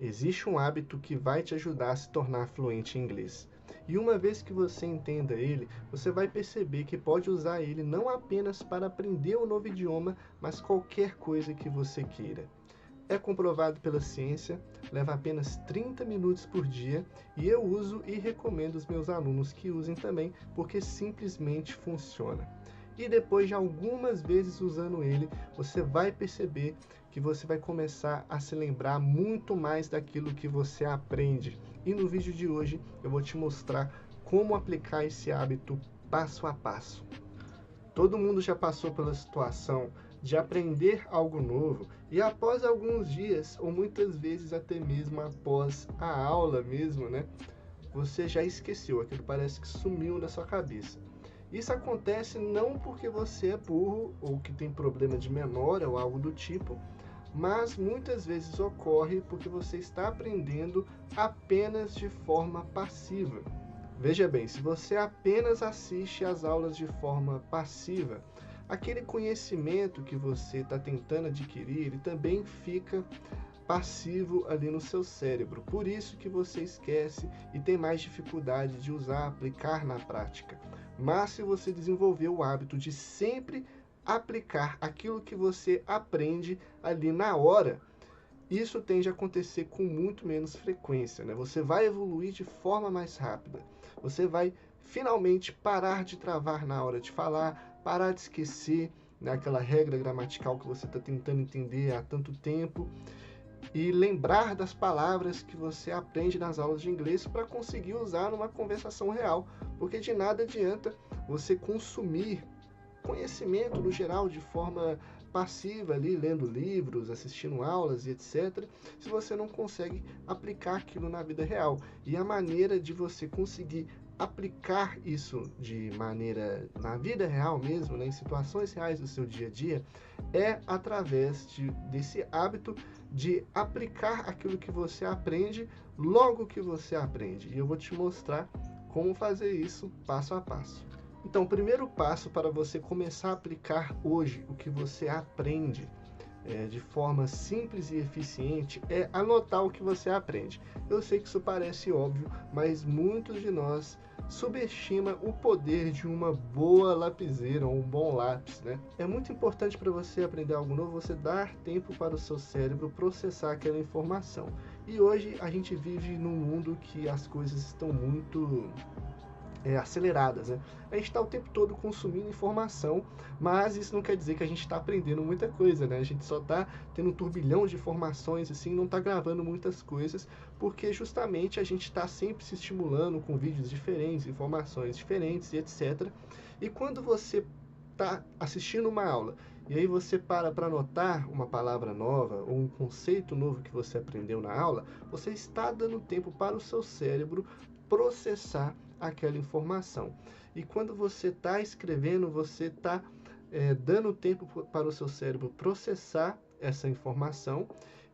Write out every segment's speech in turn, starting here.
Existe um hábito que vai te ajudar a se tornar fluente em inglês. E uma vez que você entenda ele, você vai perceber que pode usar ele não apenas para aprender um novo idioma, mas qualquer coisa que você queira. É comprovado pela ciência, leva apenas 30 minutos por dia e eu uso e recomendo os meus alunos que usem também, porque simplesmente funciona. E depois de algumas vezes usando ele, você vai perceber que você vai começar a se lembrar muito mais daquilo que você aprende. E no vídeo de hoje eu vou te mostrar como aplicar esse hábito passo a passo. Todo mundo já passou pela situação de aprender algo novo e após alguns dias, ou muitas vezes até mesmo após a aula mesmo, né? Você já esqueceu, aquilo parece que sumiu da sua cabeça. Isso acontece não porque você é burro ou que tem problema de memória ou algo do tipo, mas muitas vezes ocorre porque você está aprendendo apenas de forma passiva. Veja bem, se você apenas assiste às aulas de forma passiva, aquele conhecimento que você está tentando adquirir, ele também fica passivo ali no seu cérebro. Por isso que você esquece e tem mais dificuldade de usar, aplicar na prática. Mas se você desenvolver o hábito de sempre aplicar aquilo que você aprende ali na hora, isso tende a acontecer com muito menos frequência, né? Você vai evoluir de forma mais rápida. Você vai finalmente parar de travar na hora de falar, parar de esquecer, né, aquela regra gramatical que você está tentando entender há tanto tempo e lembrar das palavras que você aprende nas aulas de inglês para conseguir usar numa conversação real, porque de nada adianta você consumir conhecimento no geral de forma passiva ali, lendo livros, assistindo aulas e etc, se você não consegue aplicar aquilo na vida real. E a maneira de você conseguir aplicar isso de maneira na vida real mesmo, né, em situações reais do seu dia a dia, é através desse hábito de aplicar aquilo que você aprende logo que você aprende. E eu vou te mostrar como fazer isso passo a passo. Então, o primeiro passo para você começar a aplicar hoje o que você aprende de forma simples e eficiente é anotar o que você aprende. Eu sei que isso parece óbvio, mas muitos de nós subestima o poder de uma boa lapiseira ou um bom lápis, né? É muito importante para você aprender algo novo, você dar tempo para o seu cérebro processar aquela informação. E hoje a gente vive num mundo que as coisas estão muito aceleradas, né? A gente está o tempo todo consumindo informação, mas isso não quer dizer que a gente está aprendendo muita coisa, né? A gente só está tendo um turbilhão de informações, assim, não está gravando muitas coisas, porque justamente a gente está sempre se estimulando com vídeos diferentes, informações diferentes e etc. E quando você está assistindo uma aula e aí você para anotar uma palavra nova ou um conceito novo que você aprendeu na aula, você está dando tempo para o seu cérebro processar aquela informação. E quando você está escrevendo, você está dando tempo para o seu cérebro processar essa informação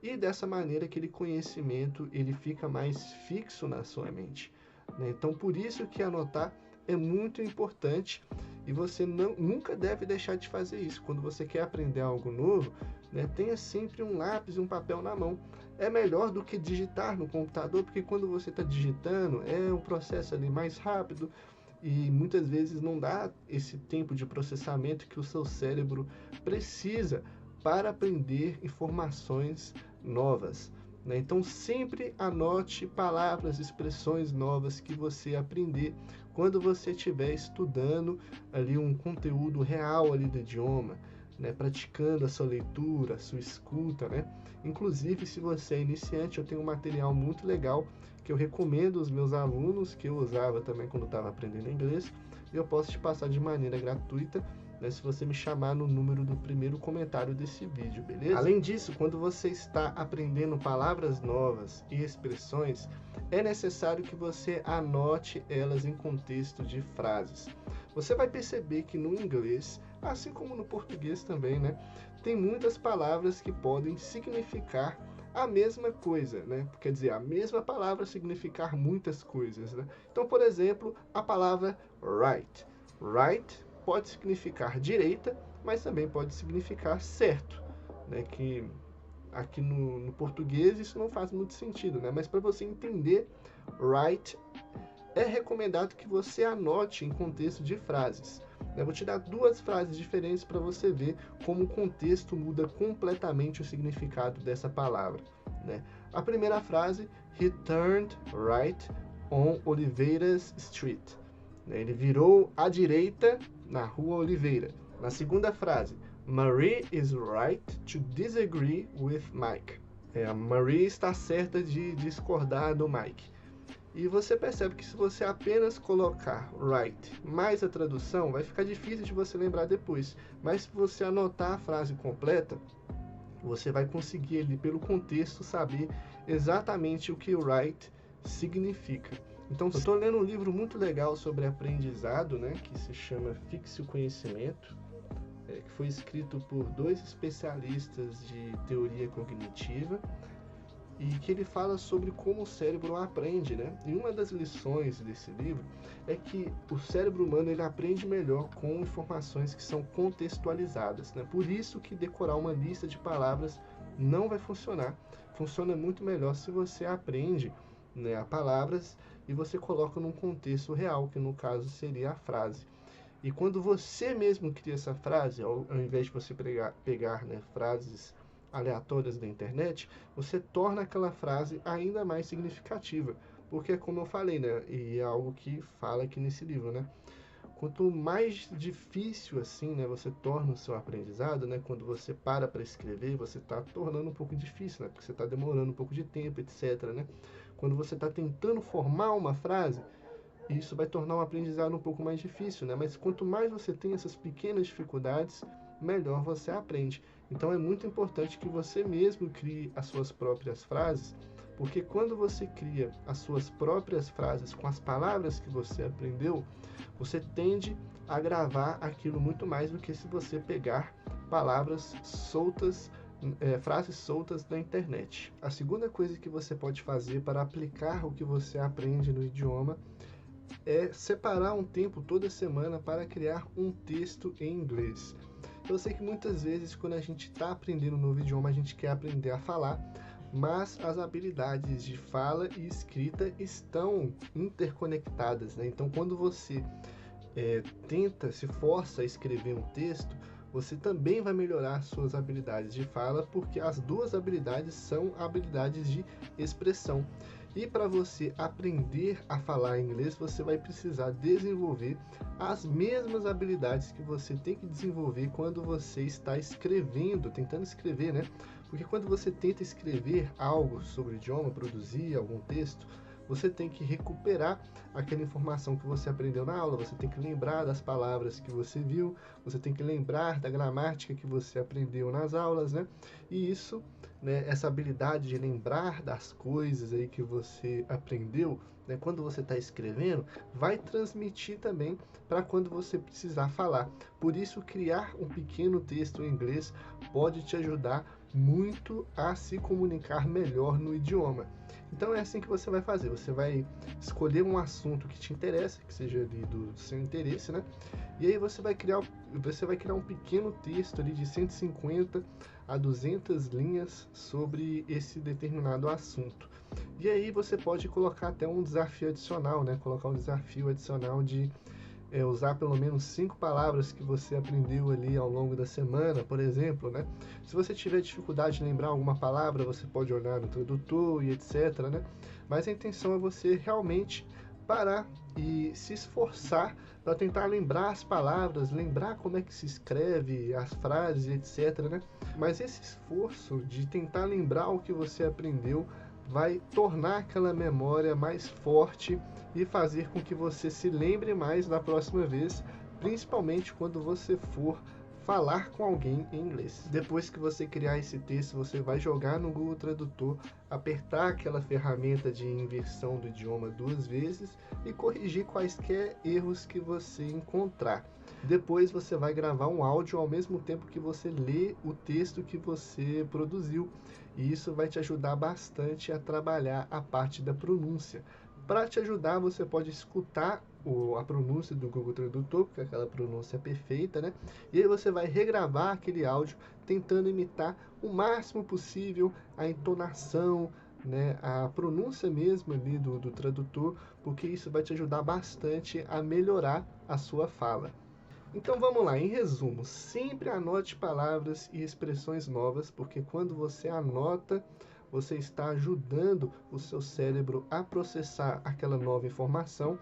e dessa maneira aquele conhecimento ele fica mais fixo na sua mente, né? Então por isso que anotar é muito importante e você nunca deve deixar de fazer isso. Quando você quer aprender algo novo, né, tenha sempre um lápis e um papel na mão. É melhor do que digitar no computador, porque quando você está digitando é um processo ali mais rápido e muitas vezes não dá esse tempo de processamento que o seu cérebro precisa para aprender informações novas, né? Então sempre anote palavras, expressões novas que você aprender quando você estiver estudando ali um conteúdo real ali do idioma, né? Praticando a sua leitura, a sua escuta, né? Inclusive, se você é iniciante, eu tenho um material muito legal que eu recomendo aos meus alunos, que eu usava também quando estava aprendendo inglês, e eu posso te passar de maneira gratuita, né, se você me chamar no número do primeiro comentário desse vídeo, beleza? Além disso, quando você está aprendendo palavras novas e expressões, é necessário que você anote elas em contexto de frases. Você vai perceber que no inglês, assim como no português também, né, tem muitas palavras que podem significar a mesma coisa, né? Quer dizer, a mesma palavra significar muitas coisas, né? Então, por exemplo, a palavra right. Right pode significar direita, mas também pode significar certo, né? Que aqui no português isso não faz muito sentido, né? Mas para você entender write, é recomendado que você anote em contexto de frases. Eu vou te dar duas frases diferentes para você ver como o contexto muda completamente o significado dessa palavra, né? A primeira frase, he turned right on Oliveiras Street. Ele virou à direita na rua Oliveira. Na segunda frase, Marie is right to disagree with Mike. A Marie está certa de discordar do Mike. E você percebe que se você apenas colocar right mais a tradução, vai ficar difícil de você lembrar depois. Mas se você anotar a frase completa, você vai conseguir ali pelo contexto saber exatamente o que o right significa. Então, eu estou lendo um livro muito legal sobre aprendizado, né, que se chama Fixe o Conhecimento, que foi escrito por dois especialistas de teoria cognitiva, e que ele fala sobre como o cérebro aprende, né? E uma das lições desse livro é que o cérebro humano ele aprende melhor com informações que são contextualizadas, né? Por isso que decorar uma lista de palavras não vai funcionar. Funciona muito melhor se você aprende, né, a palavras e você coloca num contexto real, que no caso seria a frase. E quando você mesmo cria essa frase, ao invés de você pegar, né, frases aleatórias da internet, você torna aquela frase ainda mais significativa. Porque, como eu falei, né, e é algo que fala aqui nesse livro, né, quanto mais difícil assim, né, você torna o seu aprendizado, né, quando você para escrever, você está tornando um pouco difícil, né, porque você está demorando um pouco de tempo, etc, né. Quando você está tentando formar uma frase, isso vai tornar o aprendizado um pouco mais difícil, né? Mas quanto mais você tem essas pequenas dificuldades, melhor você aprende. Então é muito importante que você mesmo crie as suas próprias frases, porque quando você cria as suas próprias frases com as palavras que você aprendeu, você tende a gravar aquilo muito mais do que se você pegar palavras soltas, frases soltas da internet. A segunda coisa que você pode fazer para aplicar o que você aprende no idioma é separar um tempo toda semana para criar um texto em inglês. Eu sei que muitas vezes quando a gente está aprendendo um novo idioma, a gente quer aprender a falar, mas as habilidades de fala e escrita estão interconectadas, né? Então quando você se força a escrever um texto, você também vai melhorar suas habilidades de fala, porque as duas habilidades são habilidades de expressão. E para você aprender a falar inglês, você vai precisar desenvolver as mesmas habilidades que você tem que desenvolver quando você está escrevendo, tentando escrever, né? Porque quando você tenta escrever algo sobre o idioma, produzir algum texto, você tem que recuperar aquela informação que você aprendeu na aula, você tem que lembrar das palavras que você viu, você tem que lembrar da gramática que você aprendeu nas aulas, né? E isso, né, essa habilidade de lembrar das coisas aí que você aprendeu, né, quando você está escrevendo, vai transmitir também para quando você precisar falar. Por isso, criar um pequeno texto em inglês pode te ajudar muito a se comunicar melhor no idioma. Então é assim que você vai fazer, você vai escolher um assunto que te interessa, que seja ali do seu interesse, né? E aí você vai criar um pequeno texto ali de 150 a 200 linhas sobre esse determinado assunto. E aí você pode colocar até um desafio adicional, né? Colocar um desafio adicional de usar pelo menos 5 palavras que você aprendeu ali ao longo da semana, por exemplo, né? Se você tiver dificuldade de lembrar alguma palavra, você pode olhar no tradutor e etc, né? Mas a intenção é você realmente parar e se esforçar para tentar lembrar as palavras, lembrar como é que se escreve as frases, etc, né? Mas esse esforço de tentar lembrar o que você aprendeu vai tornar aquela memória mais forte e fazer com que você se lembre mais da próxima vez, principalmente quando você for falar com alguém em inglês. Depois que você criar esse texto, você vai jogar no Google Tradutor, apertar aquela ferramenta de inversão do idioma 2 vezes e corrigir quaisquer erros que você encontrar. Depois você vai gravar um áudio ao mesmo tempo que você lê o texto que você produziu. E isso vai te ajudar bastante a trabalhar a parte da pronúncia. Para te ajudar, você pode escutar a pronúncia do Google Tradutor, porque aquela pronúncia é perfeita, né? E aí você vai regravar aquele áudio tentando imitar o máximo possível a entonação, né, a pronúncia mesmo ali do tradutor, porque isso vai te ajudar bastante a melhorar a sua fala. Então vamos lá, em resumo, sempre anote palavras e expressões novas, porque quando você anota, você está ajudando o seu cérebro a processar aquela nova informação.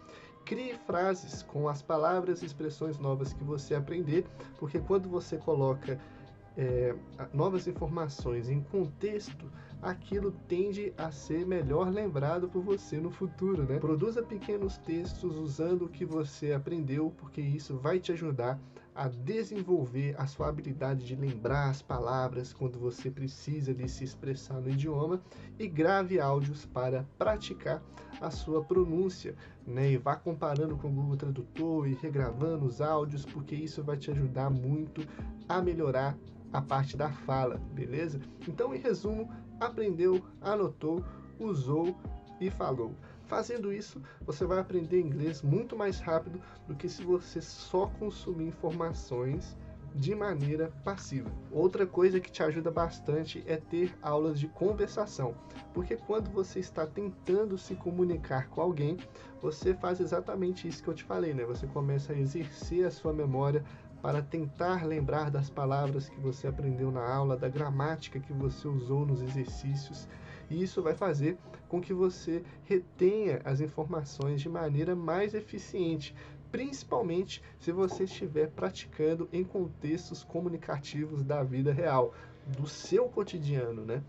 Crie frases com as palavras e expressões novas que você aprender, porque quando você coloca novas informações em contexto, aquilo tende a ser melhor lembrado por você no futuro, né? Produza pequenos textos usando o que você aprendeu, porque isso vai te ajudar a desenvolver a sua habilidade de lembrar as palavras quando você precisa de se expressar no idioma, e grave áudios para praticar a sua pronúncia, né? E vá comparando com o Google Tradutor e regravando os áudios, porque isso vai te ajudar muito a melhorar a parte da fala, beleza? Então, em resumo, aprendeu, anotou, usou e falou. Fazendo isso, você vai aprender inglês muito mais rápido do que se você só consumir informações de maneira passiva. Outra coisa que te ajuda bastante é ter aulas de conversação, porque quando você está tentando se comunicar com alguém, você faz exatamente isso que eu te falei, né? Você começa a exercer a sua memória para tentar lembrar das palavras que você aprendeu na aula, da gramática que você usou nos exercícios, e isso vai fazer com que você retenha as informações de maneira mais eficiente, principalmente se você estiver praticando em contextos comunicativos da vida real, do seu cotidiano, né?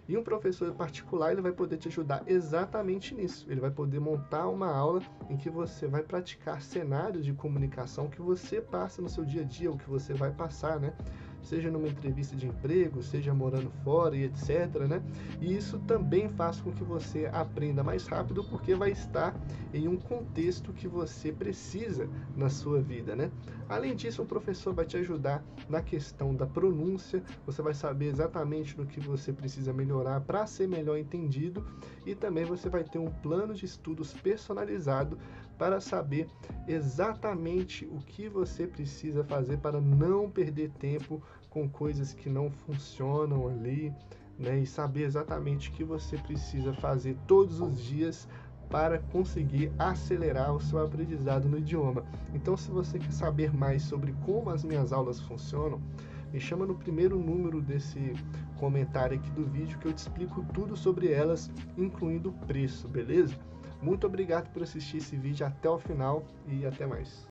E um professor particular, ele vai poder te ajudar exatamente nisso. Ele vai poder montar uma aula em que você vai praticar cenários de comunicação que você passa no seu dia a dia, o que você vai passar, né? Seja numa entrevista de emprego, seja morando fora e etc, né? E isso também faz com que você aprenda mais rápido, porque vai estar em um contexto que você precisa na sua vida, né? Além disso, o professor vai te ajudar na questão da pronúncia, você vai saber exatamente no que você precisa melhorar para ser melhor entendido, e também você vai ter um plano de estudos personalizado para saber exatamente o que você precisa fazer para não perder tempo com coisas que não funcionam ali, né? E saber exatamente o que você precisa fazer todos os dias para conseguir acelerar o seu aprendizado no idioma. Então, se você quer saber mais sobre como as minhas aulas funcionam, me chama no primeiro número desse comentário aqui do vídeo, que eu te explico tudo sobre elas, incluindo o preço, beleza? Muito obrigado por assistir esse vídeo até o final e até mais.